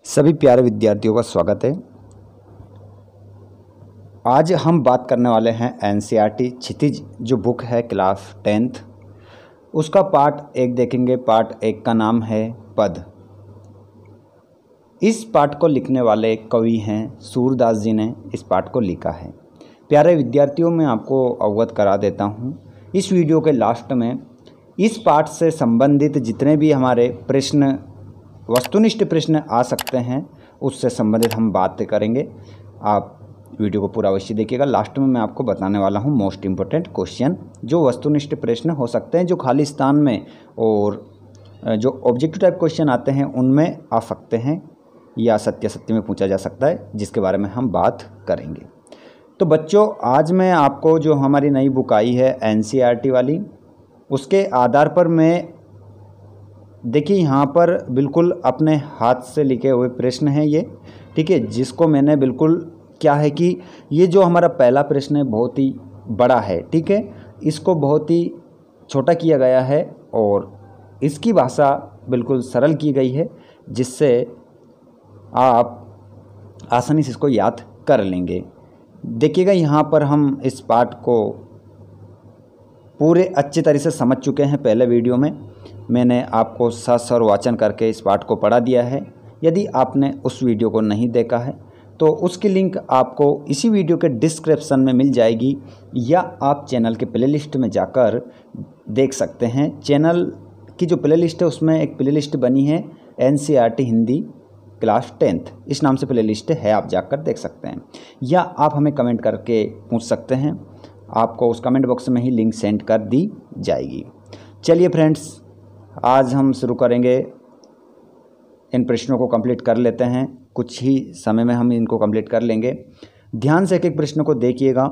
सभी प्यारे विद्यार्थियों का स्वागत है। आज हम बात करने वाले हैं एनसीईआरटी क्षितिज जो बुक है क्लास 10th उसका पार्ट 1 देखेंगे। पार्ट 1 का नाम है पद। इस पाठ को लिखने वाले कवि हैं सूरदास जी ने इस पाठ को लिखा है। प्यारे विद्यार्थियों, मैं आपको अवगत करा देता हूँ इस वीडियो के लास्ट में इस पाठ से संबंधित जितने भी हमारे प्रश्न वस्तुनिष्ठ प्रश्न आ सकते हैं उससे संबंधित हम बात करेंगे। आप वीडियो को पूरा अवश्य देखिएगा। लास्ट में मैं आपको बताने वाला हूं मोस्ट इम्पोर्टेंट क्वेश्चन जो वस्तुनिष्ठ प्रश्न हो सकते हैं, जो खाली स्थान में और जो ऑब्जेक्टिव टाइप क्वेश्चन आते हैं उनमें आ सकते हैं या सत्य में पूछा जा सकता है, जिसके बारे में हम बात करेंगे। तो बच्चों, आज मैं आपको जो हमारी नई बुक आई है एनसीईआरटी वाली, उसके आधार पर मैं देखिए यहाँ पर बिल्कुल अपने हाथ से लिखे हुए प्रश्न हैं ये, ठीक है, जिसको मैंने बिल्कुल क्या है कि ये जो हमारा पहला प्रश्न है बहुत ही बड़ा है, ठीक है, इसको बहुत ही छोटा किया गया है और इसकी भाषा बिल्कुल सरल की गई है, जिससे आप आसानी से इसको याद कर लेंगे। देखिएगा यहाँ पर हम इस पाठ को पूरे अच्छी तरह से समझ चुके हैं। पहले वीडियो में मैंने आपको सस और वाचन करके इस पाठ को पढ़ा दिया है। यदि आपने उस वीडियो को नहीं देखा है तो उसकी लिंक आपको इसी वीडियो के डिस्क्रिप्शन में मिल जाएगी, या आप चैनल के प्लेलिस्ट में जाकर देख सकते हैं। चैनल की जो प्लेलिस्ट है उसमें एक प्लेलिस्ट बनी है एनसीईआरटी हिंदी क्लास 10th, इस नाम से प्लेलिस्ट है, आप जाकर देख सकते हैं, या आप हमें कमेंट करके पूछ सकते हैं। आपको उस कमेंट बॉक्स में ही लिंक सेंड कर दी जाएगी। चलिए फ्रेंड्स, आज हम शुरू करेंगे। इन प्रश्नों को कंप्लीट कर लेते हैं, कुछ ही समय में हम इनको कंप्लीट कर लेंगे। ध्यान से एक एक प्रश्न को देखिएगा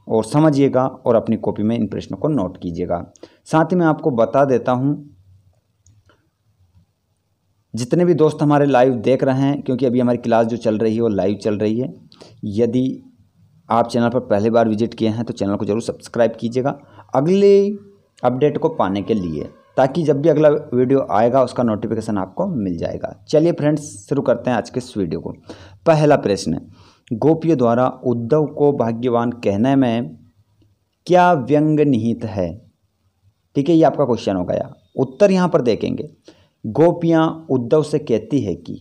और समझिएगा और अपनी कॉपी में इन प्रश्नों को नोट कीजिएगा। साथ ही मैं आपको बता देता हूं, जितने भी दोस्त हमारे लाइव देख रहे हैं, क्योंकि अभी हमारी क्लास जो चल रही है वो लाइव चल रही है, यदि आप चैनल पर पहली बार विजिट किए हैं तो चैनल को जरूर सब्सक्राइब कीजिएगा अगले अपडेट को पाने के लिए, ताकि जब भी अगला वीडियो आएगा उसका नोटिफिकेशन आपको मिल जाएगा। चलिए फ्रेंड्स, शुरू करते हैं आज के इस वीडियो को। पहला प्रश्न, गोपियों द्वारा उद्धव को भाग्यवान कहने में क्या व्यंग निहित है? ठीक है, ये आपका क्वेश्चन हो गया। उत्तर यहाँ पर देखेंगे। गोपियाँ उद्धव से कहती है कि,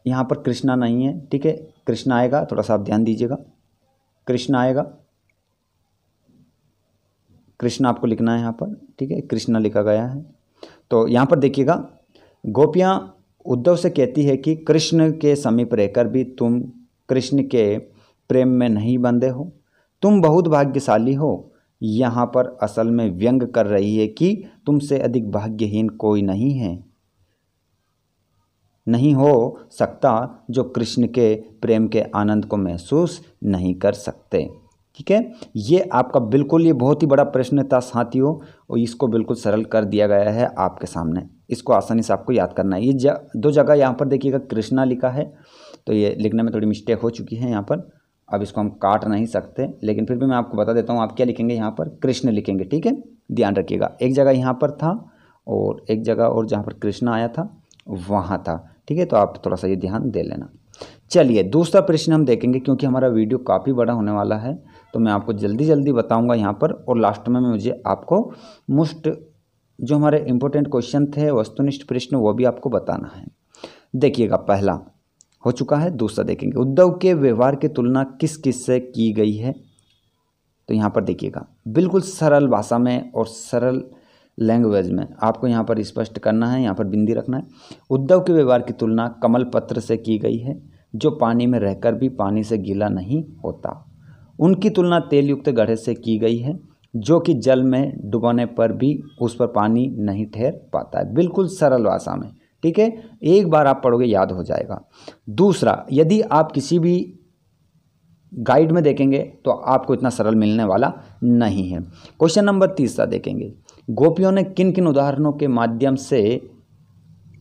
यहाँ पर कृष्णा नहीं है, ठीक है, कृष्ण आएगा, थोड़ा सा आप ध्यान दीजिएगा, कृष्ण आएगा, कृष्ण आपको लिखना है यहाँ पर, ठीक है, कृष्ण लिखा गया है। तो यहाँ पर देखिएगा, गोपियाँ उद्धव से कहती है कि कृष्ण के समीप रहकर भी तुम कृष्ण के प्रेम में नहीं बंधे हो, तुम बहुत भाग्यशाली हो। यहाँ पर असल में व्यंग कर रही है कि तुमसे अधिक भाग्यहीन कोई नहीं हो सकता जो कृष्ण के प्रेम के आनंद को महसूस नहीं कर सकते। ठीक है, ये आपका बिल्कुल, ये बहुत ही बड़ा प्रश्न था साथियों, और इसको बिल्कुल सरल कर दिया गया है आपके सामने। इसको आसानी से आपको याद करना है। ये दो जगह यहाँ पर देखिएगा कृष्णा लिखा है, तो ये लिखने में थोड़ी मिस्टेक हो चुकी है यहाँ पर। अब इसको हम काट नहीं सकते, लेकिन फिर भी मैं आपको बता देता हूँ। आप क्या लिखेंगे, यहाँ पर कृष्ण लिखेंगे, ठीक है, ध्यान रखिएगा। एक जगह यहाँ पर था और एक जगह और जहाँ पर कृष्णा आया था वहाँ था, ठीक है, तो आप थोड़ा सा ये ध्यान दे लेना। चलिए दूसरा प्रश्न हम देखेंगे, क्योंकि हमारा वीडियो काफ़ी बड़ा होने वाला है, तो मैं आपको जल्दी जल्दी बताऊंगा यहाँ पर, और लास्ट में मुझे आपको मोस्ट जो हमारे इंपॉर्टेंट क्वेश्चन थे वस्तुनिष्ठ प्रश्न वो भी आपको बताना है। देखिएगा, पहला हो चुका है, दूसरा देखेंगे। उद्धव के व्यवहार की तुलना किस किस से की गई है? तो यहाँ पर देखिएगा, बिल्कुल सरल भाषा में और सरल लैंग्वेज में आपको यहाँ पर स्पष्ट करना है, यहाँ पर बिंदी रखना है। उद्धव के व्यवहार की तुलना कमल पत्र से की गई है, जो पानी में रहकर भी पानी से गीला नहीं होता। उनकी तुलना तेल युक्त घड़े से की गई है, जो कि जल में डुबाने पर भी उस पर पानी नहीं ठहर पाता है। बिल्कुल सरल भाषा में, ठीक है, एक बार आप पढ़ोगे याद हो जाएगा। दूसरा, यदि आप किसी भी गाइड में देखेंगे तो आपको इतना सरल मिलने वाला नहीं है। क्वेश्चन नंबर तीसरा देखेंगे। गोपियों ने किन किन उदाहरणों के माध्यम से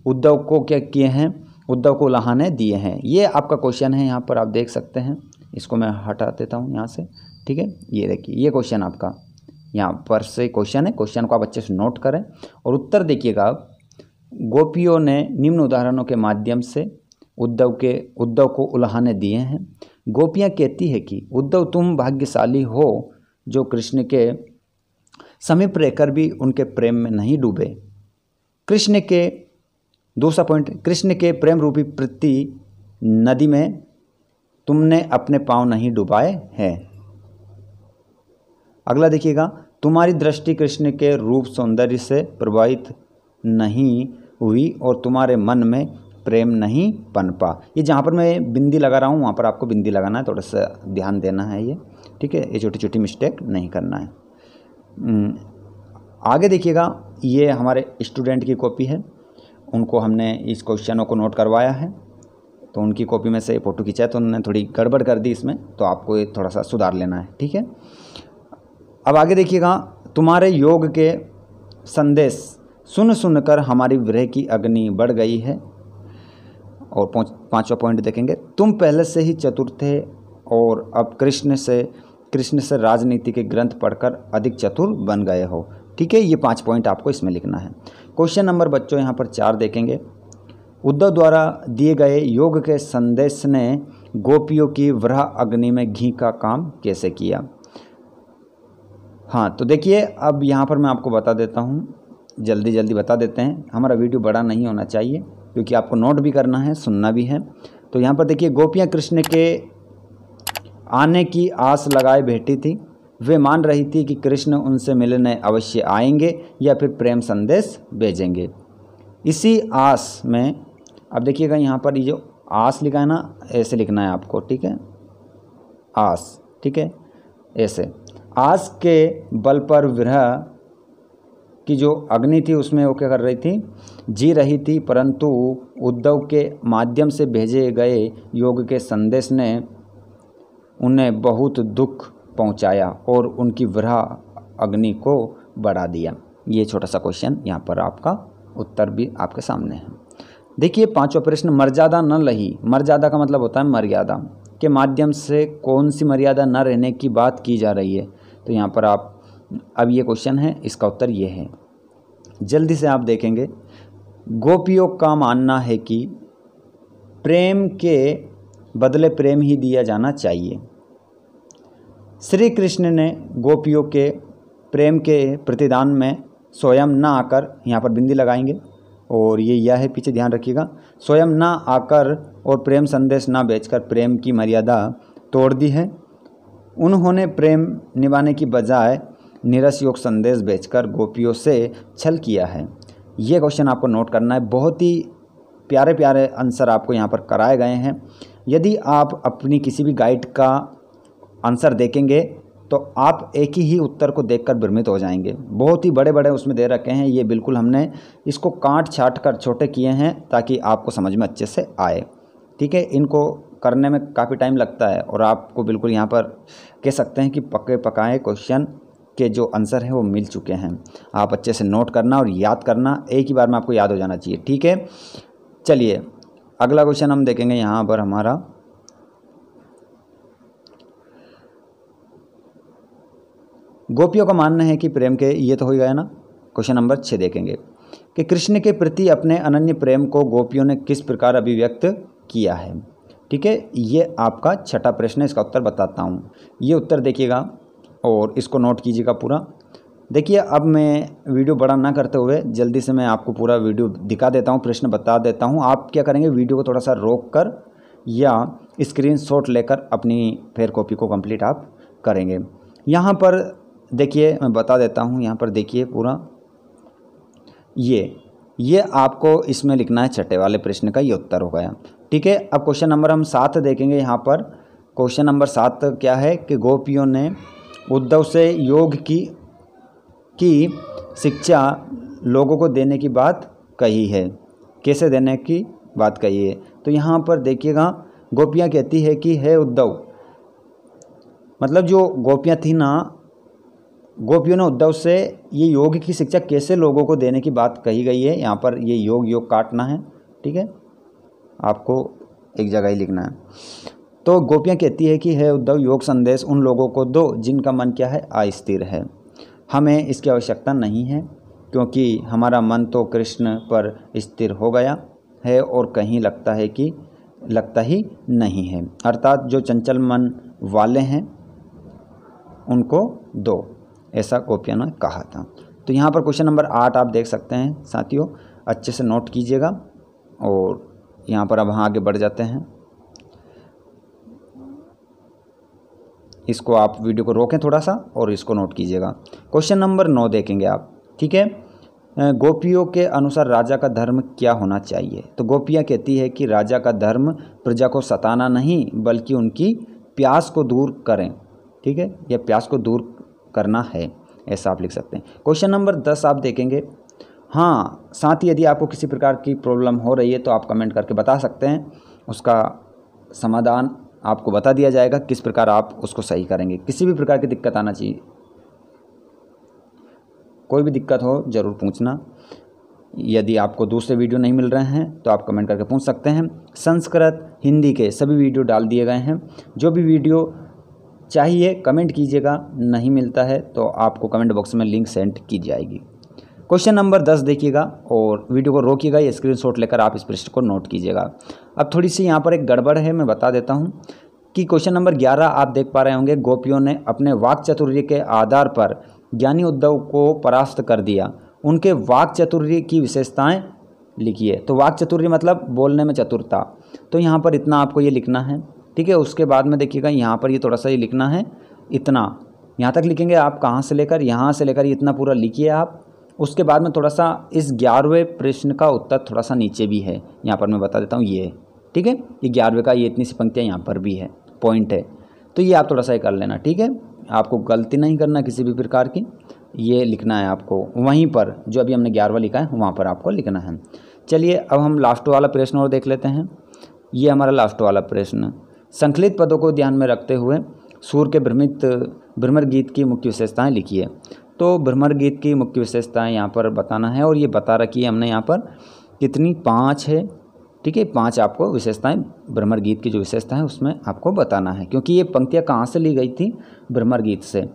उद्धव को क्या किए हैं, उद्धव को उलाहने दिए हैं? ये आपका क्वेश्चन है, यहाँ पर आप देख सकते हैं। इसको मैं हटा देता हूँ यहाँ से, ठीक है, ये देखिए, ये क्वेश्चन आपका यहाँ पर से क्वेश्चन है। क्वेश्चन को आप अच्छे से नोट करें और उत्तर देखिएगा। गोपियों ने निम्न उदाहरणों के माध्यम से उद्धव को उल्हाने दिए हैं। गोपियाँ कहती है कि उद्धव तुम भाग्यशाली हो जो कृष्ण के समीप रहकर भी उनके प्रेम में नहीं डूबे। दूसरा पॉइंट, कृष्ण के प्रेम रूपी प्रति नदी में तुमने अपने पांव नहीं डुबाए हैं। अगला देखिएगा, तुम्हारी दृष्टि कृष्ण के रूप सौंदर्य से प्रभावित नहीं हुई और तुम्हारे मन में प्रेम नहीं पनपा। ये जहाँ पर मैं बिंदी लगा रहा हूँ वहाँ पर आपको बिंदी लगाना है, थोड़ा सा ध्यान देना है ये, ठीक है। ये छोटी छोटी मिस्टेक नहीं करना है। आगे देखिएगा, ये हमारे स्टूडेंट की कॉपी है, उनको हमने इस क्वेश्चनों को नोट करवाया है, तो उनकी कॉपी में से फ़ोटो खिंचाया तो उन्होंने थोड़ी गड़बड़ कर दी इसमें, तो आपको ये थोड़ा सा सुधार लेना है, ठीक है। अब आगे देखिएगा, तुम्हारे योग के संदेश सुन सुनकर हमारी विरह की अग्नि बढ़ गई है। और पांचवा पॉइंट देखेंगे, तुम पहले से ही चतुर थे और अब कृष्ण से राजनीति के ग्रंथ पढ़कर अधिक चतुर बन गए हो, ठीक है। ये 5 पॉइंट आपको इसमें लिखना है। क्वेश्चन नंबर बच्चों यहाँ पर 4 देखेंगे, उद्धव द्वारा दिए गए योग के संदेश ने गोपियों की विरह अग्नि में घी का काम कैसे किया। हाँ, तो देखिए अब यहाँ पर मैं आपको बता देता हूँ, जल्दी जल्दी बता देते हैं, हमारा वीडियो बड़ा नहीं होना चाहिए क्योंकि आपको नोट भी करना है, सुनना भी है। तो यहाँ पर देखिए, गोपियाँ कृष्ण के आने की आस लगाए बैठी थी। वे मान रही थी कि कृष्ण उनसे मिलने अवश्य आएंगे या फिर प्रेम संदेश भेजेंगे। इसी आस में, अब देखिएगा यहाँ पर ये जो आस लिखा है ना, ऐसे लिखना है आपको, ठीक है, आस, ठीक है, ऐसे। आस के बल पर विरह की जो अग्नि थी उसमें वो क्या कर रही थी, जी रही थी, परंतु उद्धव के माध्यम से भेजे गए योग के संदेश ने उन्हें बहुत दुख पहुंचाया और उनकी विरह अग्नि को बढ़ा दिया। ये छोटा सा क्वेश्चन यहाँ पर आपका उत्तर भी आपके सामने है। देखिए 5वां प्रश्न, मर्यादा न रही। मर्यादा का मतलब होता है मर्यादा के माध्यम से कौन सी मर्यादा न रहने की बात की जा रही है। तो यहाँ पर आप, अब ये क्वेश्चन है, इसका उत्तर ये है। जल्दी से आप देखेंगे, गोपियों का मानना है कि प्रेम के बदले प्रेम ही दिया जाना चाहिए। श्री कृष्ण ने गोपियों के प्रेम के प्रतिदान में स्वयं न आकर, यहाँ पर बिंदी लगाएंगे और ये यह है, पीछे ध्यान रखिएगा, स्वयं न आकर और प्रेम संदेश न बेचकर प्रेम की मर्यादा तोड़ दी है। उन्होंने प्रेम निभाने की बजाय निरस योग संदेश बेचकर गोपियों से छल किया है। ये क्वेश्चन आपको नोट करना है, बहुत ही प्यारे प्यारे आंसर आपको यहाँ पर कराए गए हैं। यदि आप अपनी किसी भी गाइड का आंसर देखेंगे तो आप एक ही उत्तर को देखकर भ्रमित हो जाएंगे। बहुत ही बड़े बड़े उसमें दे रखे हैं, ये बिल्कुल हमने इसको काट छाट कर छोटे किए हैं ताकि आपको समझ में अच्छे से आए, ठीक है। इनको करने में काफ़ी टाइम लगता है और आपको बिल्कुल यहाँ पर कह सकते हैं कि पके पकाए क्वेश्चन के जो आंसर हैं वो मिल चुके हैं। आप अच्छे से नोट करना और याद करना, एक ही बार में आपको याद हो जाना चाहिए, ठीक है। चलिए अगला क्वेश्चन हम देखेंगे। यहाँ पर हमारा गोपियों का मानना है कि प्रेम के, ये तो हो गया ना। क्वेश्चन नंबर 6 देखेंगे कि कृष्ण के प्रति अपने अनन्य प्रेम को गोपियों ने किस प्रकार अभिव्यक्त किया है, ठीक है। ये आपका 6ठा प्रश्न है, इसका उत्तर बताता हूँ। ये उत्तर देखिएगा और इसको नोट कीजिएगा पूरा। देखिए अब मैं वीडियो बड़ा ना करते हुए जल्दी से मैं आपको पूरा वीडियो दिखा देता हूँ, प्रश्न बता देता हूँ। आप क्या करेंगे, वीडियो को थोड़ा सा रोक कर या स्क्रीनशॉट लेकर अपनी फिर कॉपी को कंप्लीट आप करेंगे। यहाँ पर देखिए मैं बता देता हूँ, यहाँ पर देखिए पूरा, ये आपको इसमें लिखना है 6ठे वाले प्रश्न का ये उत्तर हो गया, ठीक है। अब क्वेश्चन नंबर हम 7 देखेंगे। यहाँ पर क्वेश्चन नंबर 7 क्या है कि गोपियों ने उद्धव से योग की शिक्षा लोगों को देने की बात कही है। कैसे देने की बात कही है, तो यहाँ पर देखिएगा, गोपियाँ कहती है कि हे उद्धव, मतलब जो गोपियाँ थी ना, गोपियों ने उद्धव से ये योग की शिक्षा कैसे लोगों को देने की बात कही गई है। यहाँ पर ये योग काटना है, ठीक है, आपको एक जगह ही लिखना है। तो गोपियाँ कहती है कि हे उद्धव, योग संदेश उन लोगों को दो जिनका मन क्या है, अस्थिर है। हमें इसकी आवश्यकता नहीं है। क्योंकि हमारा मन तो कृष्ण पर स्थिर हो गया है और कहीं लगता ही नहीं है। अर्थात जो चंचल मन वाले हैं उनको दो, ऐसा गोपियों ने कहा था। तो यहाँ पर क्वेश्चन नंबर 8 आप देख सकते हैं साथियों, अच्छे से नोट कीजिएगा। और यहाँ पर अब हम आगे बढ़ जाते हैं। इसको आप वीडियो को रोकें थोड़ा सा और इसको नोट कीजिएगा। क्वेश्चन नंबर 9 देखेंगे आप, ठीक है। गोपियों के अनुसार राजा का धर्म क्या होना चाहिए? तो गोपियाँ कहती है कि राजा का धर्म प्रजा को सताना नहीं बल्कि उनकी प्यास को दूर करें, ठीक है, यह प्यास को दूर करना है, ऐसा आप लिख सकते हैं। क्वेश्चन नंबर 10 आप देखेंगे। हाँ, साथ ही यदि आपको किसी प्रकार की प्रॉब्लम हो रही है तो आप कमेंट करके बता सकते हैं, उसका समाधान आपको बता दिया जाएगा किस प्रकार आप उसको सही करेंगे। किसी भी प्रकार की दिक्कत आना चाहिए, कोई भी दिक्कत हो ज़रूर पूछना। यदि आपको दूसरे वीडियो नहीं मिल रहे हैं तो आप कमेंट करके पूछ सकते हैं। संस्कृत हिंदी के सभी वीडियो डाल दिए गए हैं, जो भी वीडियो चाहिए कमेंट कीजिएगा, नहीं मिलता है तो आपको कमेंट बॉक्स में लिंक सेंड की जाएगी। क्वेश्चन नंबर 10 देखिएगा और वीडियो को रोकिएगा, ये स्क्रीनशॉट लेकर आप इस पृष्ठ को नोट कीजिएगा। अब थोड़ी सी यहाँ पर एक गड़बड़ है, मैं बता देता हूँ कि क्वेश्चन नंबर 11 आप देख पा रहे होंगे, गोपियों ने अपने वाक चातुर्य के आधार पर ज्ञानी उद्धव को परास्त कर दिया, उनके वाक चातुर्य की विशेषताएं लिखिए। तो वाक चातुर्य मतलब बोलने में चतुरता, तो यहाँ पर इतना आपको ये लिखना है, ठीक है। उसके बाद में देखिएगा यहाँ पर ये थोड़ा सा ये लिखना है, इतना यहाँ तक लिखेंगे आप, कहाँ से लेकर यहाँ से लेकर इतना पूरा लिखिए आप। उसके बाद में थोड़ा सा इस 11वें प्रश्न का उत्तर थोड़ा सा नीचे भी है, यहाँ पर मैं बता देता हूँ, ये ठीक है, ये 11वें का ये इतनी सी पंक्तियाँ यहाँ पर भी है, पॉइंट है, तो ये आप थोड़ा सा कर लेना, ठीक है। आपको गलती नहीं करना किसी भी प्रकार की, ये लिखना है आपको वहीं पर जो अभी हमने 11वां लिखा है वहाँ पर आपको लिखना है। चलिए अब हम लास्ट वाला प्रश्न और देख लेते हैं। ये हमारा लास्ट वाला प्रश्न, संकलित पदों को ध्यान में रखते हुए सूर के भ्रमर गीत की मुख्य विशेषताएं लिखिए। तो भ्रमर गीत की मुख्य विशेषताएं यहाँ पर बताना है और ये बता रखी है हमने यहाँ पर कितनी, 5 है, ठीक है। 5 आपको विशेषताएं भ्रमर गीत की जो विशेषता है उसमें आपको बताना है, क्योंकि ये पंक्तियाँ कहाँ से ली गई थी, भ्रमर गीत से,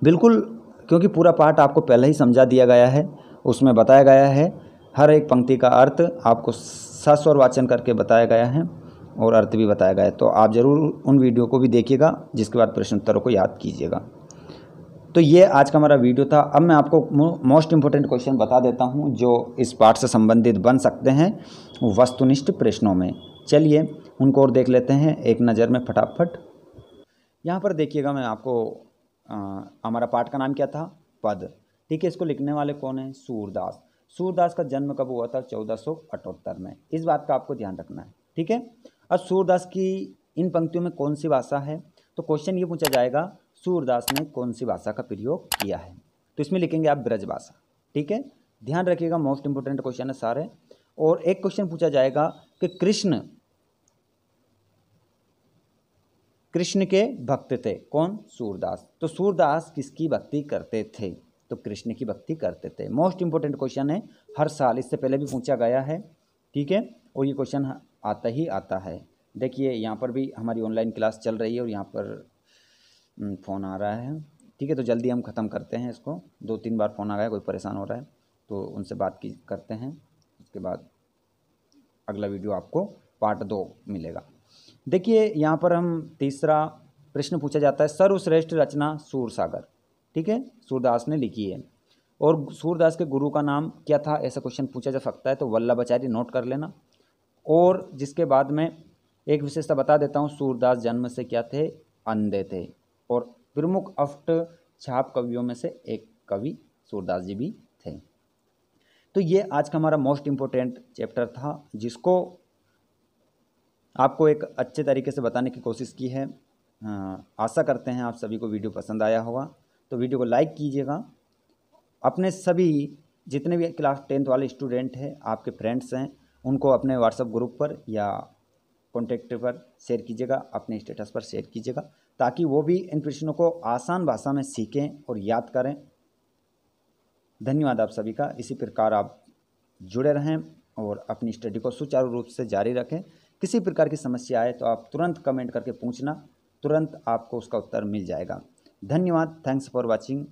बिल्कुल, क्योंकि पूरा पाठ आपको पहले ही समझा दिया गया है, उसमें बताया गया है, हर एक पंक्ति का अर्थ आपको सस्वर वाचन करके बताया गया है और अर्थ भी बताया गया है। तो आप ज़रूर उन वीडियो को भी देखिएगा, जिसके बाद प्रश्न उत्तरों को याद कीजिएगा। तो ये आज का हमारा वीडियो था। अब मैं आपको मोस्ट इम्पोर्टेंट क्वेश्चन बता देता हूँ जो इस पाठ से संबंधित बन सकते हैं वस्तुनिष्ठ प्रश्नों में। चलिए उनको और देख लेते हैं एक नज़र में फटाफट। यहाँ पर देखिएगा, मैं आपको हमारा पाठ का नाम क्या था, पद, ठीक है। इसको लिखने वाले कौन है, सूरदास। सूरदास का जन्म कब हुआ था, 1478 में, इस बात का आपको ध्यान रखना है, ठीक है। अब सूरदास की इन पंक्तियों में कौन सी भाषा है, तो क्वेश्चन ये पूछा जाएगा सूरदास ने कौन सी भाषा का प्रयोग किया है, तो इसमें लिखेंगे आप ब्रज भाषा, ठीक है। ध्यान रखिएगा, मोस्ट इंपोर्टेंट क्वेश्चन है सारे। और एक क्वेश्चन पूछा जाएगा कि कृष्ण के भक्त थे कौन, सूरदास। तो सूरदास किसकी भक्ति करते थे, तो कृष्ण की भक्ति करते थे। मोस्ट इंपोर्टेंट क्वेश्चन है, हर साल, इससे पहले भी पूछा गया है, ठीक है, और ये क्वेश्चन आता ही आता है। देखिए यहाँ पर भी हमारी ऑनलाइन क्लास चल रही है और यहाँ पर फ़ोन आ रहा है, ठीक है। तो जल्दी हम ख़त्म करते हैं इसको, 2-3 बार फ़ोन आ गया, कोई परेशान हो रहा है तो उनसे बात करते हैं, उसके बाद अगला वीडियो आपको पार्ट 2 मिलेगा। देखिए यहाँ पर हम तीसरा प्रश्न पूछा जाता है, सर्वश्रेष्ठ रचना सूरसागर, ठीक है, सूरदास ने लिखी है। और सूरदास के गुरु का नाम क्या था, ऐसा क्वेश्चन पूछा जा सकता है, तो वल्लभाचार्य, नोट कर लेना। और जिसके बाद में एक विशेषता बता देता हूँ, सूरदास जन्म से क्या थे, अंधे थे, और प्रमुख अष्ट छाप कवियों में से एक कवि सूरदास जी भी थे। तो ये आज का हमारा मोस्ट इम्पोर्टेंट चैप्टर था, जिसको आपको एक अच्छे तरीके से बताने की कोशिश की है। आशा करते हैं आप सभी को वीडियो पसंद आया होगा, तो वीडियो को लाइक कीजिएगा। अपने सभी जितने भी क्लास 10th वाले स्टूडेंट हैं, आपके फ्रेंड्स हैं, उनको अपने व्हाट्सएप ग्रुप पर या कॉन्टेक्ट पर शेयर कीजिएगा, अपने स्टेटस पर शेयर कीजिएगा, ताकि वो भी इन प्रश्नों को आसान भाषा में सीखें और याद करें। धन्यवाद आप सभी का। इसी प्रकार आप जुड़े रहें और अपनी स्टडी को सुचारू रूप से जारी रखें। किसी प्रकार की समस्या आए तो आप तुरंत कमेंट करके पूछना, तुरंत आपको उसका उत्तर मिल जाएगा। धन्यवाद। Thanks for watching.